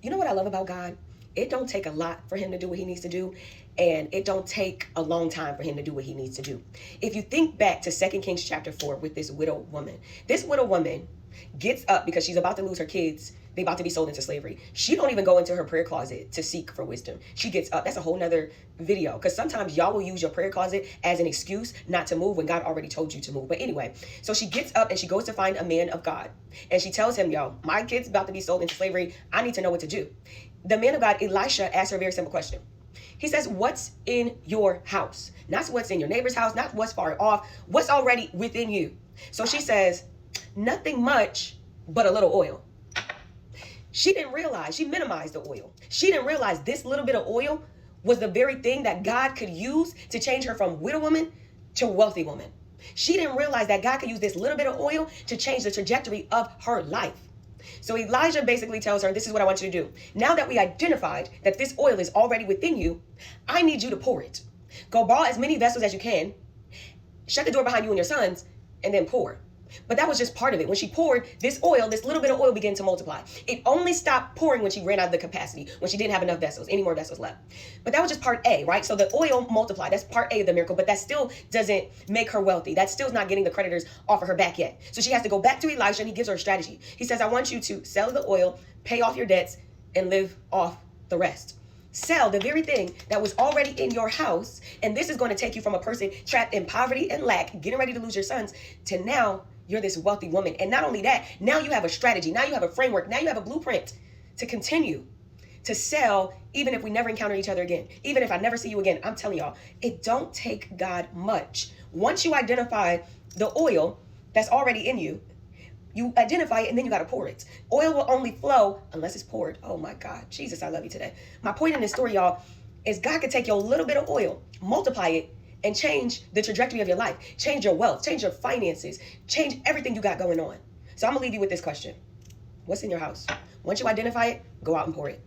You know what I love about God? It don't take a lot for him to do what he needs to do, and it don't take a long time for him to do what he needs to do. If you think back to 2 Kings chapter 4 with this widow woman, this widow woman gets up because she's about to lose her kids. They about to be sold into slavery. She don't even go into her prayer closet to seek for wisdom. She gets up. That's a whole nother video, because sometimes y'all will use your prayer closet as an excuse not to move when God already told you to move. But anyway, so she gets up and she goes to find a man of God, and she tells him, yo, my kid's about to be sold into slavery. I need to know what to do. The man of God, Elisha, asks her a very simple question. He says, what's in your house? Not what's in your neighbor's house, not what's far off, what's already within you. So she says, nothing much but a little oil. She didn't realize, she minimized the oil. She didn't realize this little bit of oil was the very thing that God could use to change her from widow woman to wealthy woman. She didn't realize that God could use this little bit of oil to change the trajectory of her life. So Elijah basically tells her, this is what I want you to do. Now that we identified that this oil is already within you, I need you to pour it. Go borrow as many vessels as you can, shut the door behind you and your sons, and then pour. But that was just part of it. When she poured this oil, this little bit of oil began to multiply. It only stopped pouring when she ran out of the capacity, when she didn't have enough vessels, any more vessels left. But that was just part A, right? So the oil multiplied. That's part A of the miracle, but that still doesn't make her wealthy. That still is not getting the creditors off of her back yet. So she has to go back to Elisha, and he gives her a strategy. He says, I want you to sell the oil, pay off your debts, and live off the rest. Sell the very thing that was already in your house. And this is going to take you from a person trapped in poverty and lack, getting ready to lose your sons, to now you're this wealthy woman. And not only that, now you have a strategy. Now you have a framework. Now you have a blueprint to continue to sell, even if we never encounter each other again. Even if I never see you again. I'm telling y'all, it don't take God much. Once you identify the oil that's already in you, you identify it, and then you got to pour it. Oil will only flow unless it's poured. Oh my God. Jesus, I love you today. My point in this story, y'all, is God could take your little bit of oil, multiply it, and change the trajectory of your life, change your wealth, change your finances, change everything you got going on. So I'm gonna leave you with this question. What's in your house? Once you identify it, go out and pour it.